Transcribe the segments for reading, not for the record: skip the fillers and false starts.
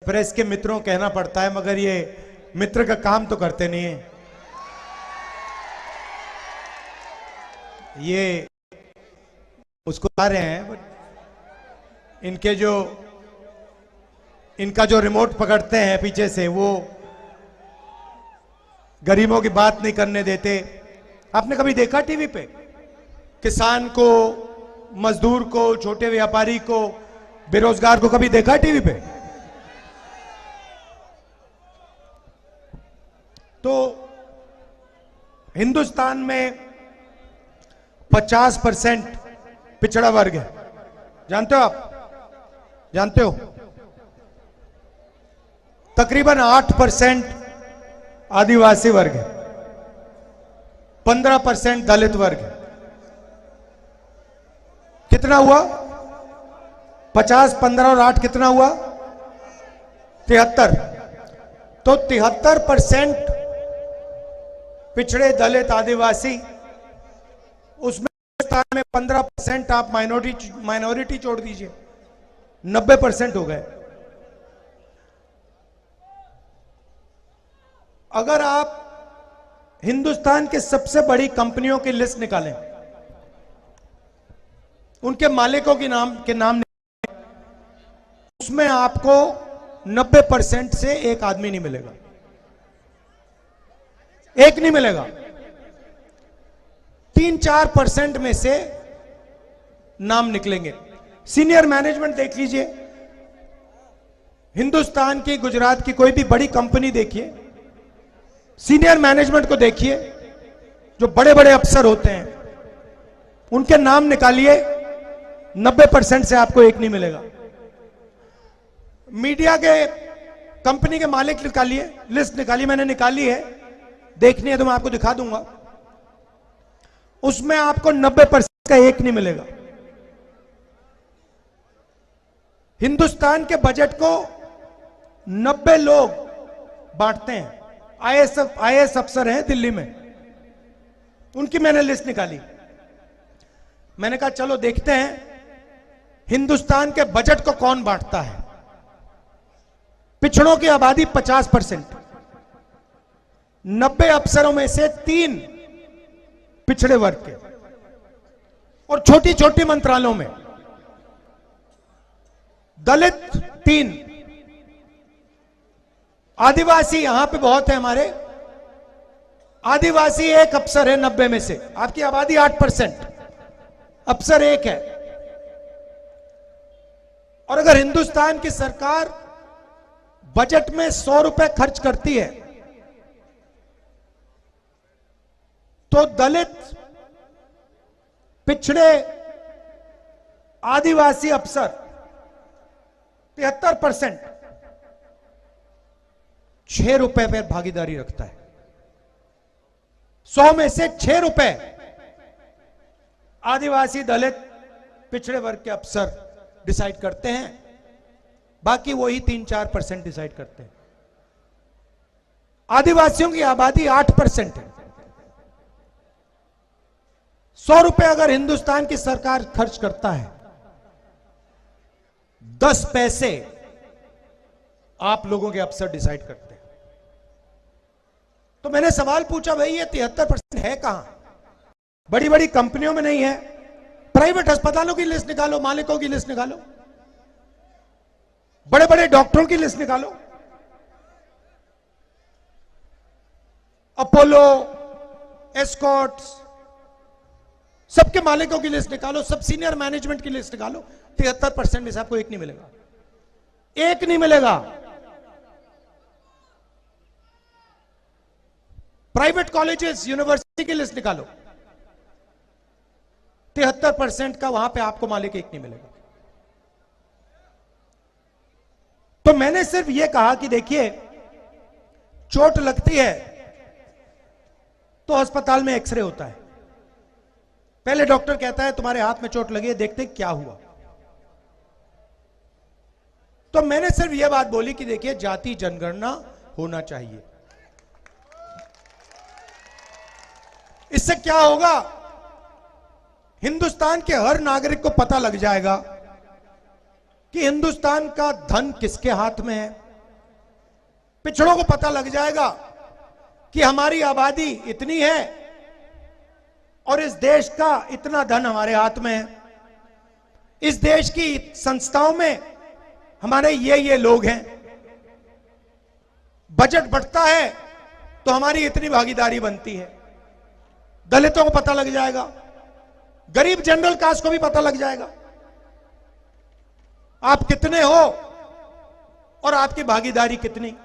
Press के मित्रों कहना पड़ता है, मगर ये मित्र का काम तो करते नहीं है। ये उसको आ रहे हैं, बट इनका जो रिमोट पकड़ते हैं पीछे से, वो गरीबों की बात नहीं करने देते। आपने कभी देखा टीवी पे किसान को, मजदूर को, छोटे व्यापारी को, बेरोजगार को कभी देखा टीवी पे? तो हिंदुस्तान में 50% पिछड़ा वर्ग है। जानते हो आप? जानते हो? तकरीबन 8% आदिवासी वर्ग है, 15% दलित वर्ग है। कितना हुआ? 50, 15 और 8 कितना हुआ? 73। तो 73% पिछड़े, दलित, आदिवासी, उसमें हिंदुस्तान में 15% आप माइनॉरिटी छोड़ दीजिए, 90% हो गए। अगर आप हिंदुस्तान के सबसे बड़ी कंपनियों की लिस्ट निकालें, उनके मालिकों के नाम उसमें आपको 90% से एक आदमी नहीं मिलेगा, एक नहीं मिलेगा। 3-4% में से नाम निकलेंगे। सीनियर मैनेजमेंट देख लीजिए, हिंदुस्तान की, गुजरात की कोई भी बड़ी कंपनी देखिए, सीनियर मैनेजमेंट को देखिए, जो बड़े बड़े अफसर होते हैं, उनके नाम निकालिए, 90% से आपको एक नहीं मिलेगा। मीडिया के, कंपनी के मालिक निकालिए, लिस्ट निकालिए, मैंने निकाली है, देखनी है तो मैं आपको दिखा दूंगा, उसमें आपको 90% का एक नहीं मिलेगा। हिंदुस्तान के बजट को 90 लोग बांटते हैं। आईएएस अफसर हैं दिल्ली में, उनकी मैंने लिस्ट निकाली। मैंने कहा चलो देखते हैं हिंदुस्तान के बजट को कौन बांटता है। पिछड़ों की आबादी 50%, 90 अफसरों में से 3 पिछड़े वर्ग के, और छोटी छोटी मंत्रालयों में दलित 3, आदिवासी यहां पे बहुत है हमारे, आदिवासी 1 अफसर है 90 में से। आपकी आबादी 8%, अफसर 1 है। और अगर हिंदुस्तान की सरकार बजट में 100 रुपए खर्च करती है, तो दलित, पिछड़े, आदिवासी अफसर 73% 6 रुपए पर भागीदारी रखता है। 100 में से 6 रुपए आदिवासी, दलित, पिछड़े वर्ग के अफसर डिसाइड करते हैं, बाकी वही 3-4% डिसाइड करते हैं। आदिवासियों की आबादी 8% है। 100 रुपए अगर हिंदुस्तान की सरकार खर्च करता है, 10 पैसे आप लोगों के अफसर डिसाइड करते हैं। तो मैंने सवाल पूछा, भाई ये 73% है कहां? बड़ी बड़ी कंपनियों में नहीं है? प्राइवेट अस्पतालों की लिस्ट निकालो, मालिकों की लिस्ट निकालो, बड़े बड़े डॉक्टरों की लिस्ट निकालो, अपोलो, एस्कॉर्ट्स, सबके मालिकों की लिस्ट निकालो, सब सीनियर मैनेजमेंट की लिस्ट निकालो, 73% में से आपको एक नहीं मिलेगा, एक नहीं मिलेगा। प्राइवेट कॉलेजेस, यूनिवर्सिटी की लिस्ट निकालो, 73% का वहां पे आपको मालिक एक नहीं मिलेगा। तो मैंने सिर्फ यह कहा कि देखिए, चोट लगती है तो अस्पताल में एक्सरे होता है। पहले डॉक्टर कहता है तुम्हारे हाथ में चोट लगी है, देखते हैं क्या हुआ। तो मैंने सिर्फ यह बात बोली कि देखिए, जाति जनगणना होना चाहिए। इससे क्या होगा? हिंदुस्तान के हर नागरिक को पता लग जाएगा कि हिंदुस्तान का धन किसके हाथ में है, पिछड़ों को पता लग जाएगा कि हमारी आबादी इतनी है और इस देश का इतना धन हमारे हाथ में है, इस देश की संस्थाओं में हमारे ये लोग हैं, बजट बढ़ता है तो हमारी इतनी भागीदारी बनती है। दलितों को पता लग जाएगा, गरीब जनरल कास्ट को भी पता लग जाएगा आप कितने हो और आपकी भागीदारी कितनी।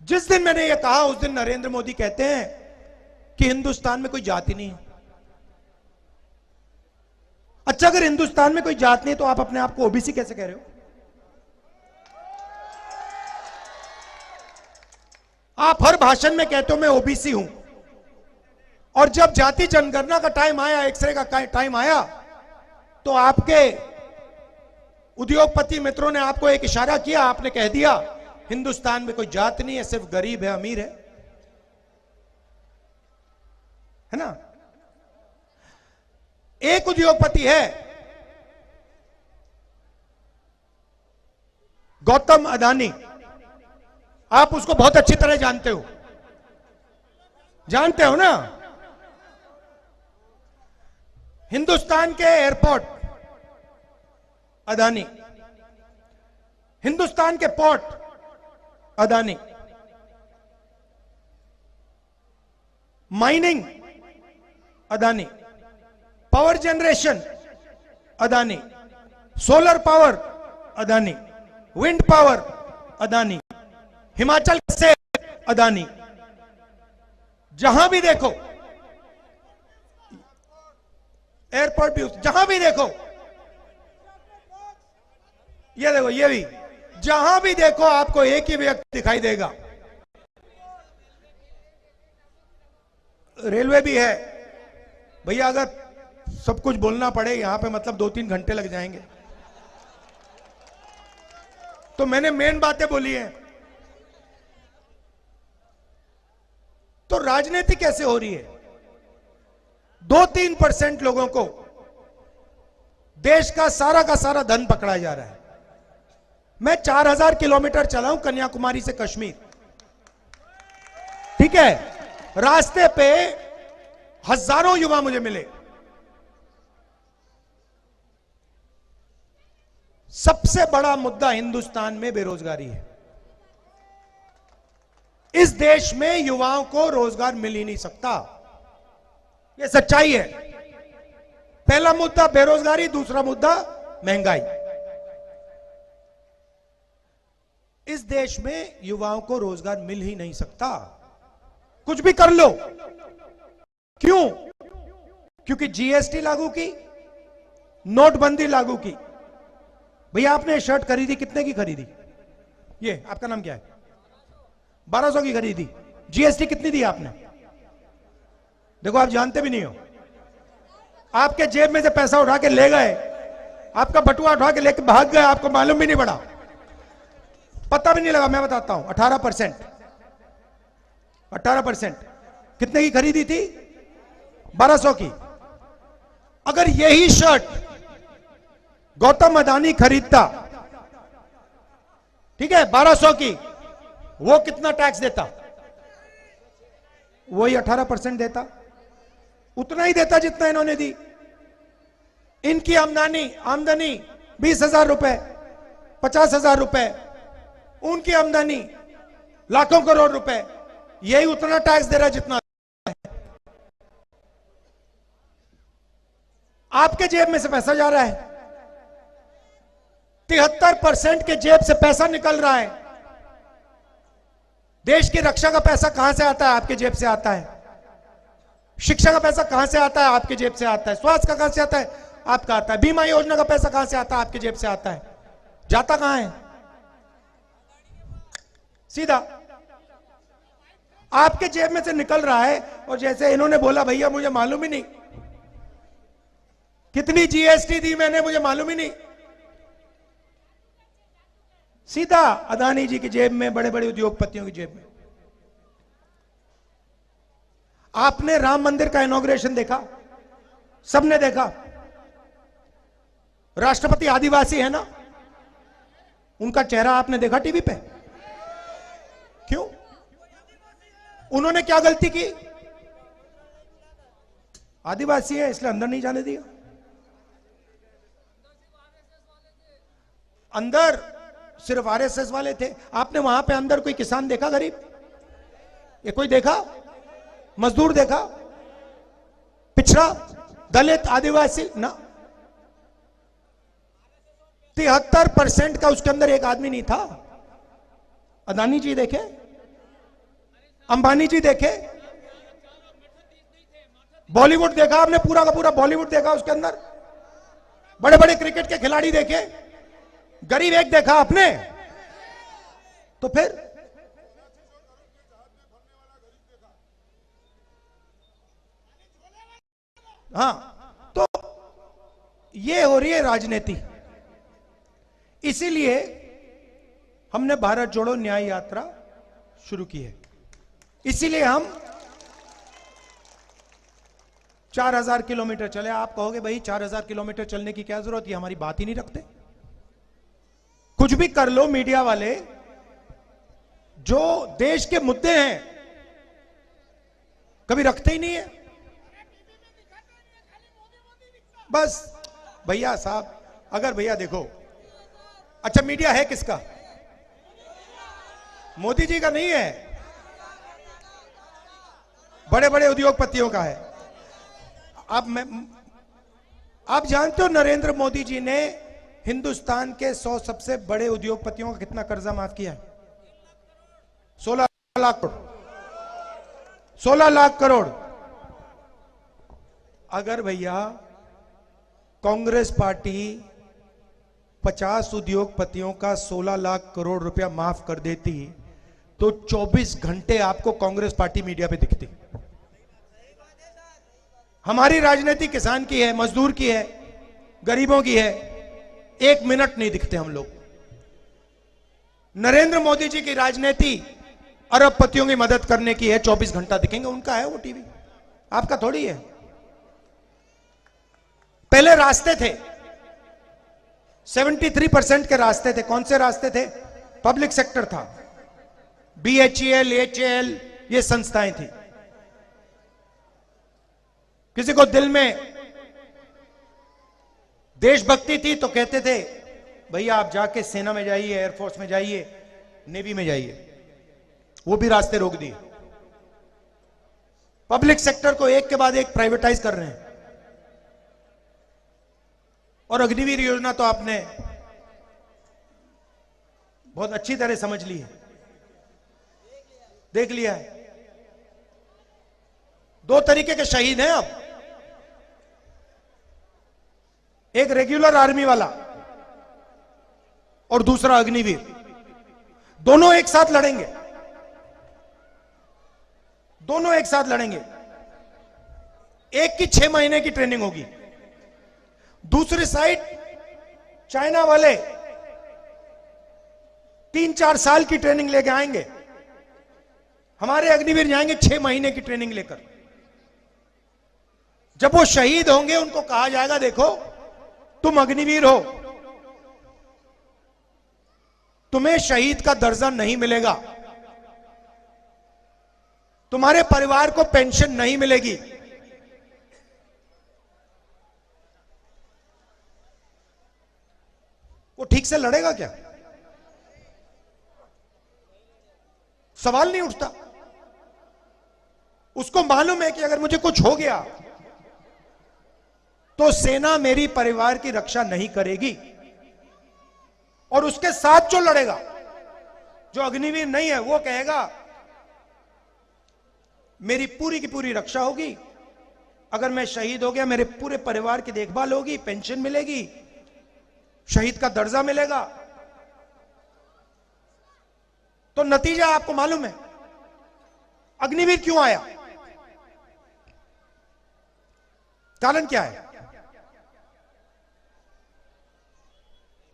जिस दिन मैंने यह कहा उस दिन नरेंद्र मोदी कहते हैं कि हिंदुस्तान में कोई जाति नहीं है। अच्छा, अगर हिंदुस्तान में कोई जात नहीं तो आप अपने आप को ओबीसी कैसे कह रहे हो? आप हर भाषण में कहते हो मैं ओबीसी हूं, और जब जाति जनगणना का टाइम आया, एक्सरे का टाइम आया, तो आपके उद्योगपति मित्रों ने आपको एक इशारा किया, आपने कह दिया हिंदुस्तान में कोई जात नहीं है, सिर्फ गरीब है, अमीर है ना? एक उद्योगपति है गौतम अदानी, आप उसको बहुत अच्छी तरह जानते हो ना? हिंदुस्तान के एयरपोर्ट अदानी, हिंदुस्तान के port Adani, mining Adani, power generation Adani, solar power Adani, wind power Adani, Himachal से अदानी, जहां भी देखो एयरपोर्ट भी, जहां भी देखो, ये देखो, ये भी, जहां भी देखो आपको एक ही व्यक्ति दिखाई देगा। रेलवे भी है भैया, अगर सब कुछ बोलना पड़े यहां पे मतलब 2-3 घंटे लग जाएंगे, तो मैंने मेन बातें बोली हैं। तो राजनीति कैसे हो रही है? 2-3% लोगों को देश का सारा धन पकड़ा जा रहा है। मैं 4000 किलोमीटर चला हूं कन्याकुमारी से कश्मीर, ठीक है? रास्ते पे हजारों युवा मुझे मिले। सबसे बड़ा मुद्दा हिंदुस्तान में बेरोजगारी है। इस देश में युवाओं को रोजगार मिल ही नहीं सकता, यह सच्चाई है। पहला मुद्दा बेरोजगारी, दूसरा मुद्दा महंगाई। इस देश में युवाओं को रोजगार मिल ही नहीं सकता, कुछ भी कर लो। क्यों? क्योंकि जीएसटी लागू की, नोटबंदी लागू की। भैया आपने शर्ट खरीदी, कितने की खरीदी? ये आपका नाम क्या है? 1200 की खरीदी। जीएसटी कितनी दी आपने? देखो आप जानते भी नहीं हो, आपके जेब में से पैसा उठा के ले गए, आपका बटुआ उठा के लेके भाग गए, आपको मालूम भी नहीं पड़ा, पता भी नहीं लगा। मैं बताता हूं, 18% कितने की खरीदी थी? 1200 की। अगर यही शर्ट गौतम अदानी खरीदता, ठीक है, 1200 की, वो कितना टैक्स देता? वही 18% देता, उतना ही देता जितना इन्होंने दी। इनकी आमदनी 20,000 रुपए, 50,000 रुपए, उनकी आमदनी लाखों करोड़ रुपए, यही उतना टैक्स दे रहा जितना आपके जेब में से पैसा जा रहा है। 73% के जेब से पैसा निकल रहा है। देश की रक्षा का पैसा कहां से आता है? आपके जेब से आता है। शिक्षा का पैसा कहां से आता है? आपके जेब से आता है। स्वास्थ्य का कहां से आता है? आपका आता है। बीमा योजना का पैसा कहां से आता है? आपके जेब से आता है। जाता कहां है? सीधा आपके जेब में से निकल रहा है। और जैसे इन्होंने बोला, भैया मुझे मालूम ही नहीं कितनी जीएसटी दी मैंने, मुझे मालूम ही नहीं। सीधा अदानी जी की जेब में, बड़े बड़े उद्योगपतियों की जेब में। आपने राम मंदिर का इनॉग्रेशन देखा? सबने देखा। राष्ट्रपति आदिवासी है ना, उनका चेहरा आपने देखा टीवी पे? क्यों? उन्होंने क्या गलती की? आदिवासी है इसलिए अंदर नहीं जाने दिया। अंदर सिर्फ आरएसएस वाले थे। आपने वहां पे अंदर कोई किसान देखा गरीब? ये कोई देखा? मजदूर देखा? पिछड़ा, दलित, आदिवासी ना। 73% का उसके अंदर एक आदमी नहीं था। अदानी जी देखे, अंबानी जी देखे, बॉलीवुड देखा आपने, पूरा का पूरा बॉलीवुड देखा उसके अंदर, बड़े बड़े क्रिकेट के खिलाड़ी देखे, गरीब एक देखा आपने? तो फिर हाँ, तो ये हो रही है राजनीति। इसीलिए हमने भारत जोड़ो न्याय यात्रा शुरू की है। इसीलिए हम 4000 किलोमीटर चले। आप कहोगे भाई 4000 किलोमीटर चलने की क्या जरूरत है, हमारी बात ही नहीं रखते। कुछ भी कर लो मीडिया वाले, जो देश के मुद्दे हैं कभी रखते ही नहीं है। बस भैया साहब, अगर भैया देखो, अच्छा मीडिया है किसका? मोदी जी का नहीं है, बड़े बड़े उद्योगपतियों का है। आप जानते हो नरेंद्र मोदी जी ने हिंदुस्तान के 100 सबसे बड़े उद्योगपतियों का कितना कर्जा माफ किया है? 16 लाख करोड़। 16 लाख करोड़। अगर भैया कांग्रेस पार्टी 50 उद्योगपतियों का 16 लाख करोड़ रुपया माफ कर देती तो 24 घंटे आपको कांग्रेस पार्टी मीडिया पे दिखती। हमारी राजनीति किसान की है, मजदूर की है, गरीबों की है। 1 मिनट नहीं दिखते हम लोग। नरेंद्र मोदी जी की राजनीति अरबपतियों की मदद करने की है। 24 घंटा दिखेंगे, उनका है वो टीवी, आपका थोड़ी है। पहले रास्ते थे, 73% के रास्ते थे। कौन से रास्ते थे? पब्लिक सेक्टर था, BHEL, HAL, ये संस्थाएं थी। किसी को दिल में देशभक्ति थी तो कहते थे भैया आप जाके सेना में जाइए, एयरफोर्स में जाइए, नेवी में जाइए। वो भी रास्ते रोक दिए। पब्लिक सेक्टर को एक के बाद एक प्राइवेटाइज कर रहे हैं। और अग्निवीर योजना तो आपने बहुत अच्छी तरह समझ ली है, देख लिया है। 2 तरीके के शहीद हैं अब, एक रेगुलर आर्मी वाला और दूसरा अग्निवीर। दोनों एक साथ लड़ेंगे, दोनों एक साथ लड़ेंगे। एक की 6 महीने की ट्रेनिंग होगी, दूसरी साइड चाइना वाले 3-4 साल की ट्रेनिंग लेके आएंगे। हमारे अग्निवीर जाएंगे 6 महीने की ट्रेनिंग लेकर। जब वो शहीद होंगे उनको कहा जाएगा देखो तुम अग्निवीर हो, तुम्हें शहीद का दर्जा नहीं मिलेगा, तुम्हारे परिवार को पेंशन नहीं मिलेगी। वो ठीक से लड़ेगा क्या? सवाल नहीं उठता। उसको मालूम है कि अगर मुझे कुछ हो गया तो सेना मेरी परिवार की रक्षा नहीं करेगी। और उसके साथ जो लड़ेगा, जो अग्निवीर नहीं है, वो कहेगा मेरी पूरी की पूरी रक्षा होगी, अगर मैं शहीद हो गया मेरे पूरे परिवार की देखभाल होगी, पेंशन मिलेगी, शहीद का दर्जा मिलेगा। तो नतीजा आपको मालूम है। अग्निवीर क्यों आया? कारण क्या है?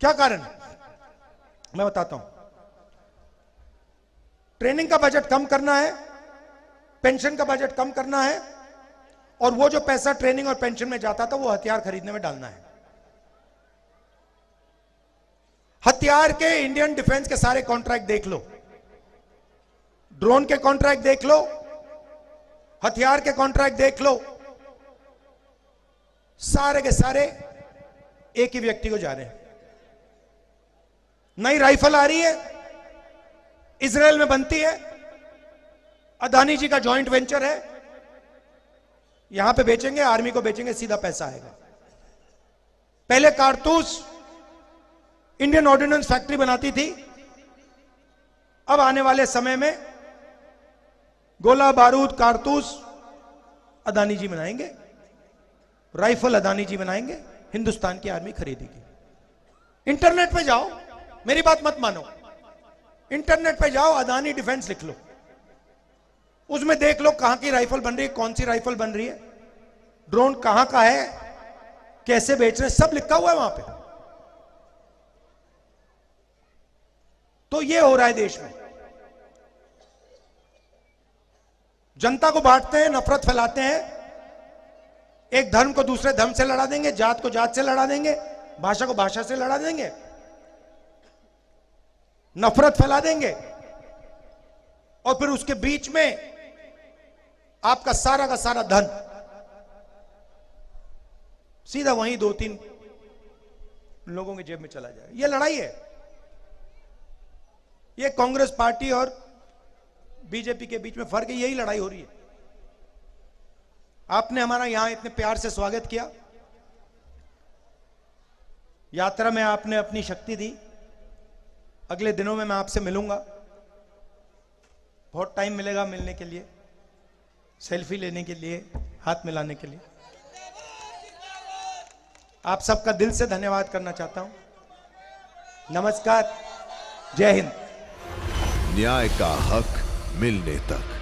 क्या कारण है? मैं बताता हूं। ट्रेनिंग का बजट कम करना है, पेंशन का बजट कम करना है, और वो जो पैसा ट्रेनिंग और पेंशन में जाता था वो हथियार खरीदने में डालना है। हथियार के इंडियन डिफेंस के सारे कॉन्ट्रैक्ट देख लो, ड्रोन के कॉन्ट्रैक्ट देख लो, हथियार के कॉन्ट्रैक्ट देख लो, सारे के सारे एक ही व्यक्ति को जा रहे हैं। नई राइफल आ रही है, इजराइल में बनती है, अदानी जी का जॉइंट वेंचर है, यहां पे बेचेंगे, आर्मी को बेचेंगे, सीधा पैसा आएगा। पहले कारतूस इंडियन ऑर्डिनेंस फैक्ट्री बनाती थी, अब आने वाले समय में गोला बारूद कारतूस अदानी जी बनाएंगे, राइफल अदानी जी बनाएंगे, हिंदुस्तान की आर्मी खरीदेगी। इंटरनेट पे जाओ, मेरी बात मत मानो, इंटरनेट पे जाओ, अदानी डिफेंस लिख लो, उसमें देख लो कहां की राइफल बन रही है, कौन सी राइफल बन रही है, ड्रोन कहां का है, कैसे बेच रहे हैं, सब लिखा हुआ है वहां पे। तो ये हो रहा है देश में, जनता को बांटते हैं, नफरत फैलाते हैं, एक धर्म को दूसरे धर्म से लड़ा देंगे, जात को जात से लड़ा देंगे, भाषा को भाषा से लड़ा देंगे, नफरत फैला देंगे, और फिर उसके बीच में आपका सारा का सारा धन सीधा वहीं 2-3 लोगों की जेब में चला जाएगा। यह लड़ाई है, यह कांग्रेस पार्टी और बीजेपी के बीच में फर्क है, यही लड़ाई हो रही है। आपने हमारा यहां इतने प्यार से स्वागत किया, यात्रा में आपने अपनी शक्ति दी, अगले दिनों में मैं आपसे मिलूंगा, बहुत टाइम मिलेगा मिलने के लिए, सेल्फी लेने के लिए, हाथ मिलाने के लिए। आप सबका दिल से धन्यवाद करना चाहता हूं। नमस्कार, जय हिंद। न्याय का हक मिलने तक।